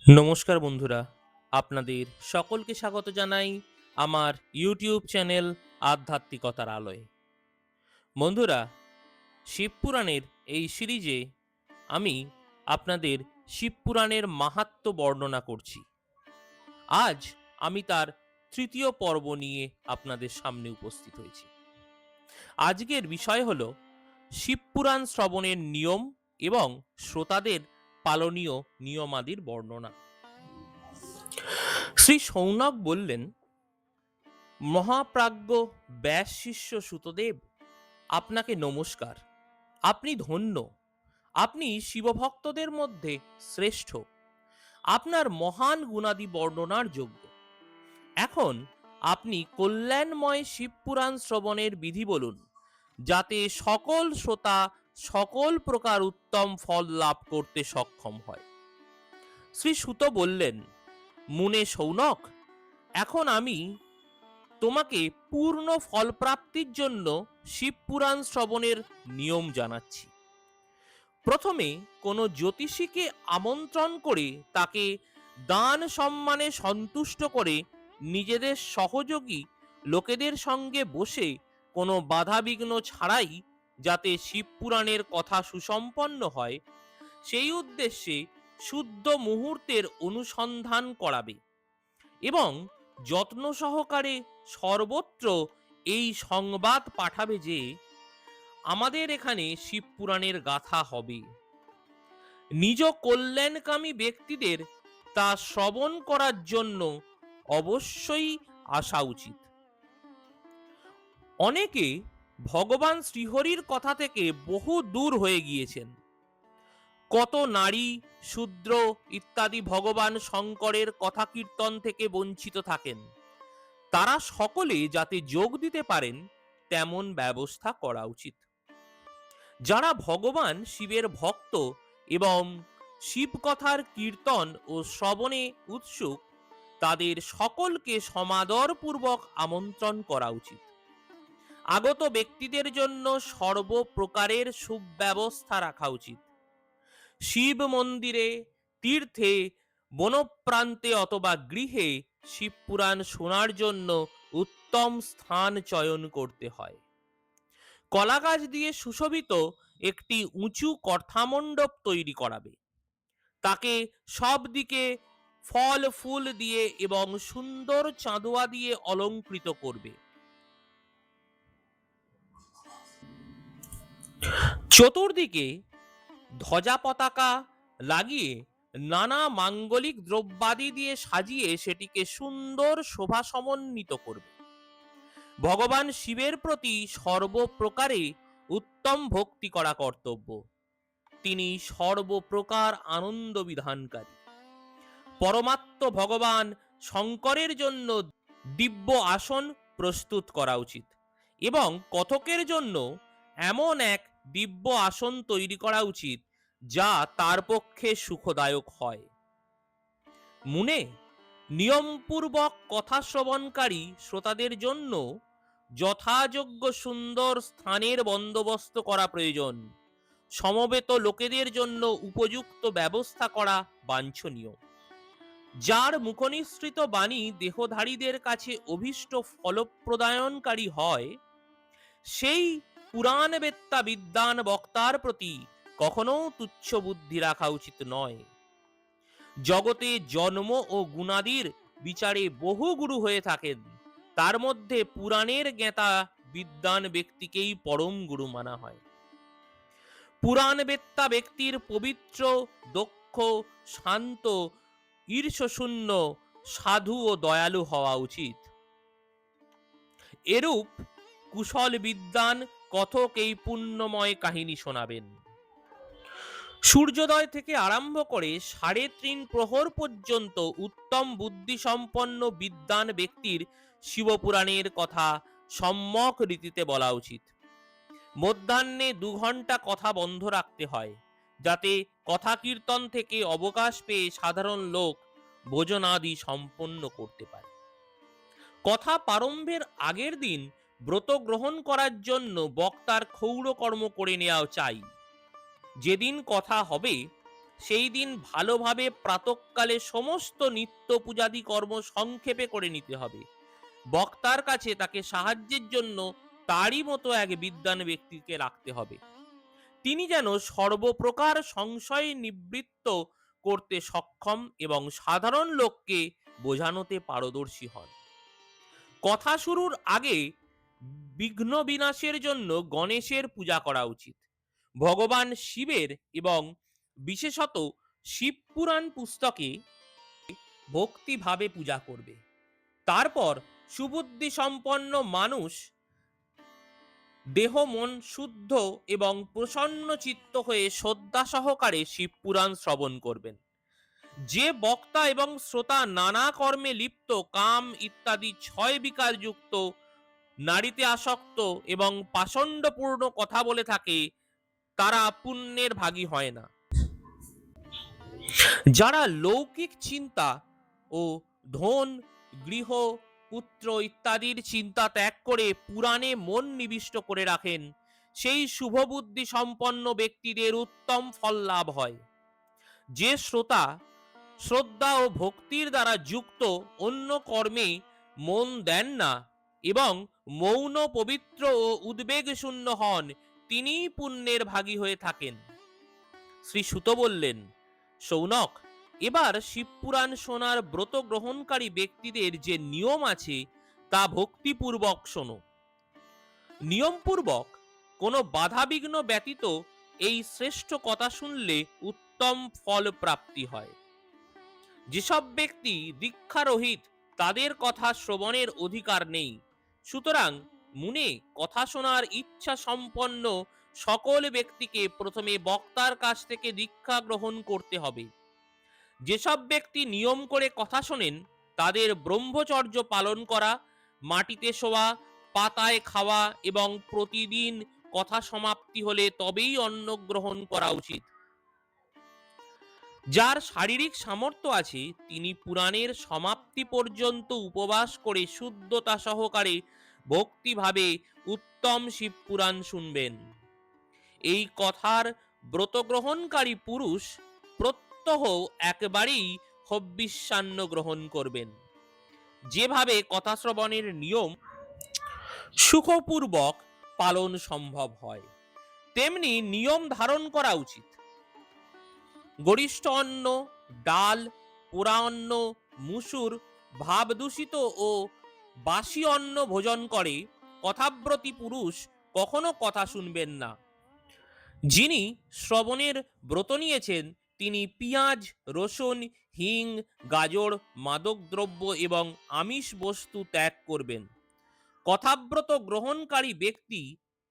নমস্কার বন্ধুরা, আপনাদের সকলকে স্বাগত জানাই আমার ইউটিউব চ্যানেল আধ্যাত্মিকতার আলোয়। বন্ধুরা, শিবপুরাণের এই সিরিজে আমি আপনাদের শিবপুরাণের মাহাত্ম্য বর্ণনা করছি। আজ আমি তার তৃতীয় পর্ব নিয়ে আপনাদের সামনে উপস্থিত হয়েছি। আজকের বিষয় হল শিবপুরাণ শ্রবণের নিয়ম এবং শ্রোতাদের পালনীয় নিয়মাদির বর্ণনা। শ্রী সৌনক বললেন, মহাপ্রাজ্ঞ ব্যাস শিষ্য সুতদেব, আপনাকে নমস্কার। আপনি ধন্য, আপনি শিবভক্তদের মধ্যে শ্রেষ্ঠ। আপনার মহান গুণাদি বর্ণনার যোগ্য। এখন আপনি কল্যাণময় শিবপুরাণ শ্রবণের বিধি বলুন, যাতে সকল শ্রোতা সকল প্রকার উত্তম ফল লাভ করতে সক্ষম হয়। শ্রী সুত বললেন, মুনে সৌনক, এখন আমি তোমাকে পূর্ণ ফলপ্রাপ্তির জন্য শিবপুরাণ শ্রবণের নিয়ম জানাচ্ছি। প্রথমে কোনো জ্যোতিষীকে আমন্ত্রণ করে তাকে দান সম্মানে সন্তুষ্ট করে নিজেদের সহযোগী লোকেদের সঙ্গে বসে কোনো বাধাবিঘ্ন ছাড়াই যাতে শিবপুরাণের কথা সুসম্পন্ন হয়, সেই উদ্দেশ্যে শুদ্ধ মুহূর্তের অনুসন্ধান করাবে এবং যত্ন সহকারে সর্বত্র এই সংবাদ পাঠাবে যে আমাদের এখানে শিবপুরাণের গাথা হবে। নিজ কল্যাণকামী ব্যক্তিদের তা শ্রবণ করার জন্য অবশ্যই আসা উচিত। অনেকে ভগবান শ্রীহরির কথা থেকে বহু দূর হয়ে গিয়েছেন। কত নারী, শূদ্র ইত্যাদি ভগবান শঙ্করের কথা কীর্তন থেকে বঞ্চিত থাকেন। তারা সকলে যাতে যোগ দিতে পারেন তেমন ব্যবস্থা করা উচিত। যারা ভগবান শিবের ভক্ত এবং শিব কথার কীর্তন ও শ্রবণে উৎসুক, তাদের সকলকে সমাদরপূর্বক আমন্ত্রণ করা উচিত। আগত ব্যক্তিদের জন্য সর্বপ্রকারের সুব্যবস্থা রাখা উচিত। শিব মন্দিরে, তীর্থে, বনপ্রান্তে অথবা গৃহে শিবপুরাণ শোনার জন্য উত্তম স্থান চয়ন করতে হয়। কলাগাছ দিয়ে সুশোভিত একটি উঁচু কর্থামণ্ডপ তৈরি করাবে। তাকে সব দিকে ফল ফুল দিয়ে এবং সুন্দর চাঁদোয়া দিয়ে অলঙ্কৃত করবে। চতুর্দিকে ধ্বজা পতাকা লাগিয়ে নানা মাঙ্গলিক দ্রব্যাদি দিয়ে সাজিয়ে সেটিকে সুন্দর শোভা সমন্বিত করবে। ভগবান শিবের প্রতি সর্বপ্রকারে উত্তম ভক্তি করা কর্তব্য। তিনি সর্বপ্রকার আনন্দ বিধানকারী। পরমাত্ম ভগবান শঙ্করের জন্য দিব্য আসন প্রস্তুত করা উচিত এবং কথকের জন্য এমন এক দিব্য আসন তৈরি করা উচিত যা তার পক্ষে সুখদায়ক হয়। মুনে, নিয়মপূর্বক কথা শ্রবণকারী শ্রোতাদের জন্য যথাযোগ্য সুন্দর স্থানের বন্দোবস্ত করা প্রয়োজন। সমবেত লোকেদের জন্য উপযুক্ত ব্যবস্থা করা বাঞ্ছনীয়। যার মুখনিসৃত বাণী দেহধারীদের কাছে অভীষ্ট ফলপ্রদায়নকারী হয়, সেই পুরাণবেত্তা বিদ্বান বক্তার প্রতি কখনো তুচ্ছ বুদ্ধি রাখা উচিত নয়। জগতে জন্ম ও গুণাদির বিচারে বহু গুরু হয়ে থাকেন, তার মধ্যে পুরাণের জ্ঞাতা বিদ্বান ব্যক্তিকেই পরম গুরু মানা হয়। পুরাণবেত্তা ব্যক্তির পবিত্র, দক্ষ, শান্ত, ঈর্ষশূন্য, সাধু ও দয়ালু হওয়া উচিত। এরূপ কুশল বিদ্বান কথক এই পুণ্যময় কাহিনী শোনাবেন। সূর্যোদয় থেকে আরম্ভ করে ৩.৫ প্রহর পর্যন্ত উত্তম বুদ্ধিসম্পন্ন বিদ্বান ব্যক্তির শিবপুরাণের কথা সম্যক রীতিতে বলা উচিত। মধ্যাহ্নে ২ ঘন্টা কথা বন্ধ রাখতে হয়, যাতে কথা কীর্তন থেকে অবকাশ পেয়ে সাধারণ লোক ভোজনাদি সম্পন্ন করতে পারে। কথা প্রারম্ভের আগের দিন ব্রত গ্রহণ করার জন্য বক্তার ক্ষৌর কর্ম করে নেওয়া চাই। যেদিন কথা হবে সেই দিন ভালোভাবে প্রাতঃকালে সমস্ত নিত্য পূজাদি কর্ম সংক্ষেপে করে নিতে হবে। বক্তার কাছে তাকে সাহায্যের জন্য তারই মতো এক বিদ্বান ব্যক্তিকে রাখতে হবে। তিনি যেন সর্বপ্রকার সংশয় নিবৃত্ত করতে সক্ষম এবং সাধারণ লোককে বোঝানোতে পারদর্শী হন। কথা শুরুর আগে বিঘ্ন বিনাশের জন্য গণেশের পূজা করা উচিত। ভগবান শিবের এবং বিশেষত শিবপুরাণ পুস্তকে ভক্তিভাবে পূজা করবে। তারপর সুবুদ্ধি সম্পন্ন মানুষ দেহ মন শুদ্ধ এবং প্রসন্ন চিত্ত হয়ে শ্রদ্ধা সহকারে শিবপুরাণ শ্রবণ করবেন। যে বক্তা এবং শ্রোতা নানা কর্মে লিপ্ত, কাম ইত্যাদি ছয় বিকার যুক্ত, নারীতে আসক্ত এবং পাষণ্ডপূর্ণ কথা বলে থাকে, তারা পুণ্যের ভাগী হয় না। যারা লৌকিক চিন্তা ও ধন, গৃহ, পুত্র ইত্যাদির চিন্তা ত্যাগ করে পুরাণে মন নিবিষ্ট করে রাখেন, সেই শুভবুদ্ধি সম্পন্ন ব্যক্তিদের উত্তম ফল লাভ হয়। যে শ্রোতা শ্রদ্ধা ও ভক্তির দ্বারা যুক্ত অন্য কর্মে মন দেন না এবং মৌন, পবিত্র ও উদ্বেগ শূন্য হন, তিনিই পুণ্যের ভাগী হয়ে থাকেন। শ্রী সুত বললেন, শৌনক, এবার শিবপুরাণ শোনার ব্রত গ্রহণকারী ব্যক্তিদের যে নিয়ম আছে তা ভক্তিপূর্বক শোনো। নিয়মপূর্বক কোনো বাধাবিঘ্ন ব্যতীত এই শ্রেষ্ঠ কথা শুনলে উত্তম ফল প্রাপ্তি হয়। যেসব ব্যক্তি দীক্ষারহিত তাদের কথা শ্রবণের অধিকার নেই। সুতরাং মুনে কথা শোনার ইচ্ছা সম্পন্ন সকল ব্যক্তিকে প্রথমে বক্তার কাছ থেকে দীক্ষা গ্রহণ করতে হবে। যেসব ব্যক্তি নিয়ম করে কথা শোনেন তাদের ব্রহ্মচর্য পালন করা, মাটিতে শোয়া, পাতায় খাওয়া এবং প্রতিদিন কথা সমাপ্তি হলে তবেই অন্ন গ্রহণ করা উচিত। যার শারীরিক সামর্থ্য আছে তিনি পুরাণের সমাপ্তি পর্যন্ত উপবাস করে শুদ্ধতা সহকারে ভক্তিভাবে উত্তম শিবপুরাণ শুনবেন। এই কথার ব্রতগ্রহণকারী পুরুষ প্রত্যহ একবারেই হব্বিষ্যান্ন গ্রহণ করবেন। যেভাবে কথা শ্রবণের নিয়ম সুখপূর্বক পালন সম্ভব হয়, তেমনি নিয়ম ধারণ করা উচিত। গরিষ্ঠ অন্ন, ডাল, পোড়া অন্ন, মুসুর, ভাবদূষিত ও বাসি অন্ন ভোজন করে কথাব্রতী পুরুষ কখনো কথা শুনবেন না। যিনি শ্রবণের ব্রত নিয়েছেন তিনি পেঁয়াজ, রসুন, হিং, গাজর, মাদক দ্রব্য এবং আমিষ বস্তু ত্যাগ করবেন। কথাব্রত গ্রহণকারী ব্যক্তি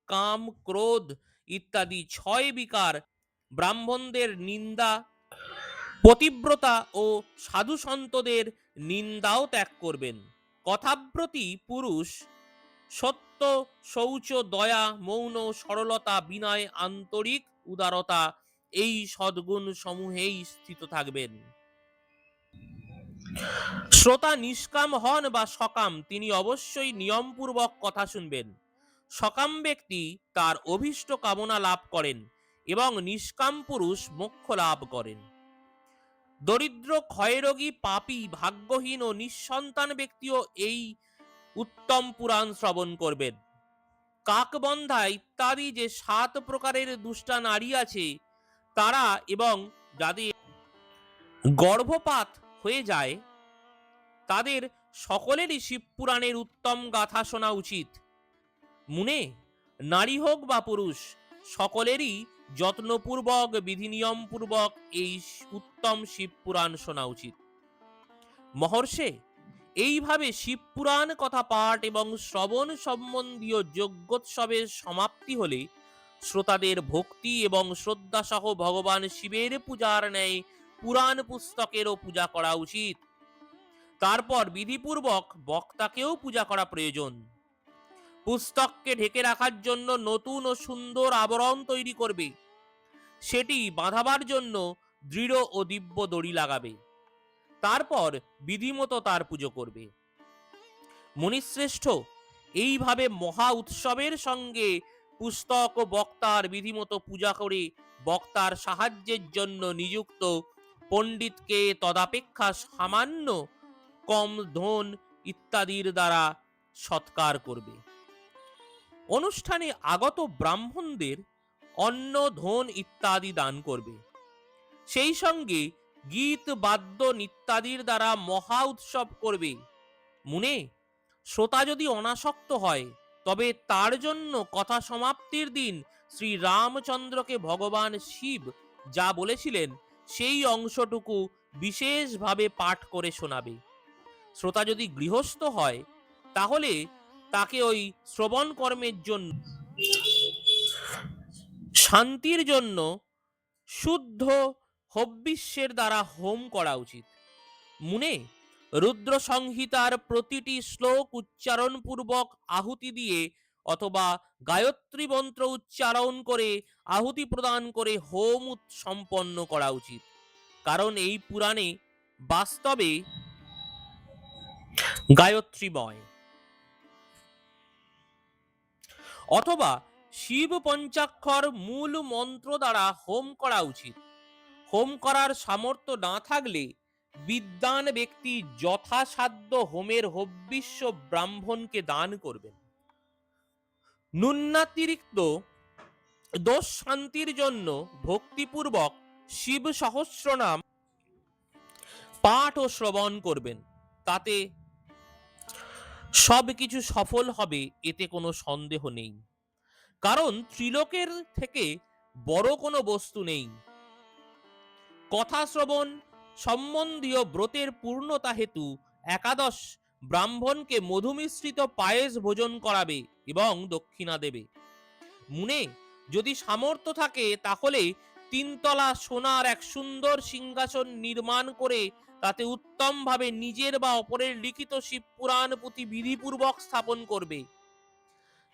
কাম, ক্রোধ ইত্যাদি ছয় বিকার, ব্রাহ্মণদের নিন্দা, পতিব্রতা ও সাধু সন্তদের নিন্দাও ত্যাগ করবেন। কথাব্রতী পুরুষ সত্য, শৌচ, দয়া, মৌন, সরলতা, বিনয়, আন্তরিক উদারতা এই সদ্গুণ সমূহেই স্থিত থাকবেন। শ্রোতা নিষ্কাম হন বা সকাম, তিনি অবশ্যই নিয়মপূর্বক কথা শুনবেন। সকাম ব্যক্তি তার অভীষ্ট কামনা লাভ করেন এবং নিষ্কাম পুরুষ মোক্ষ লাভ করেন। দরিদ্র, ক্ষয়রোগী, পাপী, ভাগ্যহীন ও নিঃসন্তান ব্যক্তিও এই উত্তম পুরাণ শ্রবণ করবেন। কাকবন্ধা ইত্যাদি যে 7 প্রকারের দুষ্টা নারী আছে তারা এবং যাদের গর্ভপাত হয়ে যায় তাদের সকলেরই শিবপুরাণের উত্তম গাথা শোনা উচিত। মুনে, নারী হোক বা পুরুষ, সকলেরই যত্নপূর্বক বিধিনিয়মপূর্বক এই উত্তম শিবপুরাণ শোনা উচিত। মহর্ষে, এইভাবে শিবপুরাণ কথা পাঠ এবং শ্রবণ সম্বন্ধীয় যজ্ঞোৎসবের সমাপ্তি হলে শ্রোতাদের ভক্তি এবং শ্রদ্ধা সহ ভগবান শিবের পূজার ন্যায় পুরাণ পুস্তকেরও পূজা করা উচিত। তারপর বিধিপূর্বক বক্তাকেও পূজা করা প্রয়োজন। পুস্তককে ঢেকে রাখার জন্য নতুন ও সুন্দর আবরণ তৈরি করবে। সেটি বাঁধাবার জন্য দৃঢ় ও দিব্য দড়ি লাগাবে। তারপর বিধিমতো তার পুজো করবে। মুনিশ্রেষ্ঠ, এইভাবে মহা উৎসবের সঙ্গে পুস্তক ও বক্তার বিধিমতো পূজা করে বক্তার সাহায্যের জন্য নিযুক্ত পণ্ডিতকে তদাপেক্ষা সামান্য কম ধন ইত্যাদির দ্বারা সৎকার করবে। অনুষ্ঠানে আগত ব্রাহ্মণদের অন্ন, ধন ইত্যাদি দান করবে। সেই সঙ্গে গীত, বাদ্য ইত্যাদির দ্বারা মহা উৎসব করবে। মুনে, শ্রোতা যদি অনাসক্ত হয় তবে তার জন্য কথা সমাপ্তির দিন শ্রী রামচন্দ্রকে ভগবান শিব যা বলেছিলেন সেই অংশটুকু বিশেষভাবে পাঠ করে শোনাবে। শ্রোতা যদি গৃহস্থ হয় তাহলে তাকে ওই শ্রবণ কর্মের জন্য শান্তির জন্য শুদ্ধ হব্বিষ্যের দ্বারা হোম করা উচিত। মুনে, রুদ্র সংহিতার প্রতিটি শ্লোক উচ্চারণ পূর্বক আহুতি দিয়ে অথবা গায়ত্রী মন্ত্র উচ্চারণ করে আহুতি প্রদান করে হোম সম্পন্ন করা উচিত। কারণ এই পুরাণে বাস্তবে গায়ত্রীময়। অথবা শিব পঞ্চাক্ষর মূল মন্ত্র দ্বারা হোম করা উচিত। হোম করার সামর্থ্য না থাকলে বিদ্বান ব্যক্তি যথাসাধ্য হোমের হব্বিষ্য ব্রাহ্মণকে দান করবেন। ন্যূনাতিরিক্ত দোষ শান্তির জন্য ভক্তিপূর্বক শিব সহস্রনাম পাঠ ও শ্রবণ করবেন। তাতে সবকিছু সফল হবে, এতে কোনো সন্দেহ নেই। কারণ ত্রিলোকের থেকে বড় কোনো বস্তু নেই। কথা শ্রবণ সম্বন্ধীয় ব্রতের পূর্ণতা হেতু একাদশ ব্রাহ্মণকে মধুমিশ্রিত পায়েস ভোজন করাবে এবং দক্ষিণা দেবে। মুনে, যদি সামর্থ্য থাকে তাহলে 3 তলা সোনার এক সুন্দর সিংহাসন নির্মাণ করে তাতে উত্তমভাবে নিজের বা অপরের লিখিত শিব পুরাণ পুঁথি বিধিপূর্বক স্থাপন করবে।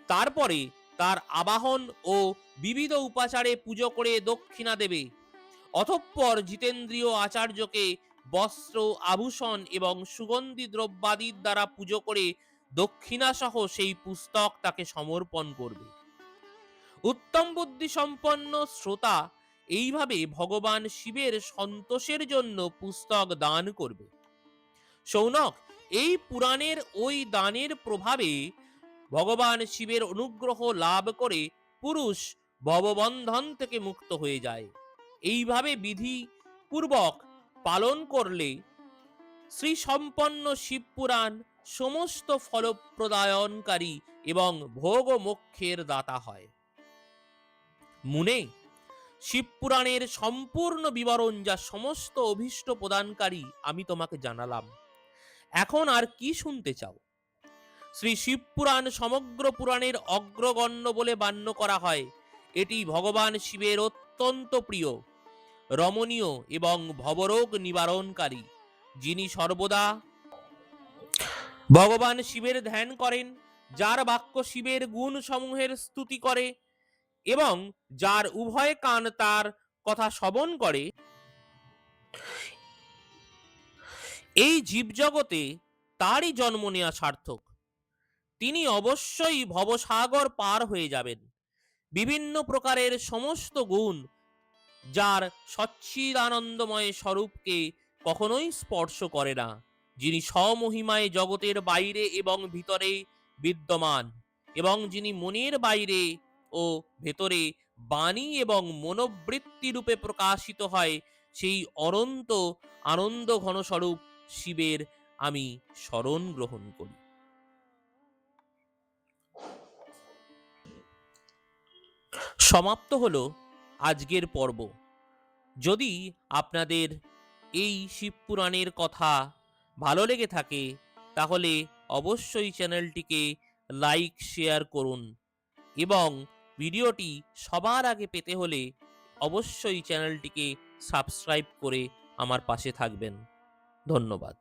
তারপরে তার আবাহন ও বিবিধ উপাচারে পুজো করে দক্ষিণা দেবে। অতঃপর জিতেন্দ্রীয় আচার্যকে বস্ত্র, আভূষণ এবং সুগন্ধি দ্রব্যাদির দ্বারা পুজো করে দক্ষিণাসহ সেই পুস্তক তাকে সমর্পণ করবে। উত্তম বুদ্ধি সম্পন্ন শ্রোতা এইভাবে ভগবান শিবের সন্তোষের জন্য পুস্তক দান করবে। শৌনক, এই পুরাণের ওই দানের প্রভাবে ভগবান শিবের অনুগ্রহ লাভ করে পুরুষ ভববন্ধন থেকে মুক্ত হয়ে যায়। এইভাবে বিধি পূর্বক পালন করলে শ্রী সম্পন্ন শিবপুরাণ সমস্ত ফলপ্রদায়নকারী এবং ভোগ মোক্ষের দাতা হয়। মুনে, শিবপুরাণের সম্পূর্ণ বিবরণ যা সমস্ত অভীষ্ট প্রদানকারী আমি তোমাকে জানালাম। এখন আর কি শুনতে চাও? শ্রী শিবপুরাণ সমগ্র পুরাণের অগ্রগণ্য বলে মান্য করা হয়। এটি ভগবান শিবের অত্যন্ত প্রিয়, রমণীয় এবং ভবরোগ নিবারণকারী। যিনি সর্বদা ভগবান শিবের ধ্যান করেন, যার বাক্য শিবের গুণ সমূহের স্তুতি করে এবং যার উভয় কান তার কথা শ্রবণ করে, এই জীবজগতে তারই জন্ম নেওয়া সার্থক। তিনি অবশ্যই ভবসাগর পার হয়ে যাবেন। বিভিন্ন প্রকারের সমস্ত গুণ যার সচ্চিদানন্দময় স্বরূপকে কখনোই স্পর্শ করে না, যিনি স্বমহিমায় জগতের বাইরে এবং ভিতরে বিদ্যমান এবং যিনি মনের বাইরে ও ভেতরে বাণী এবং মনোবৃত্তি রূপে প্রকাশিত হয়, সেই অনন্ত আনন্দ ঘন স্বরূপ শিবের আমি শরণ গ্রহণ করি। সমাপ্ত হলো আজকের পর্ব। যদি আপনাদের এই শিবপুরাণের কথা ভালো লেগে থাকে তাহলে অবশ্যই চ্যানেলটিকে লাইক, শেয়ার করুন এবং ভিডিওটি সবার আগে পেতে হলে অবশ্যই চ্যানেলটিকে সাবস্ক্রাইব করে আমার পাশে থাকবেন। ধন্যবাদ।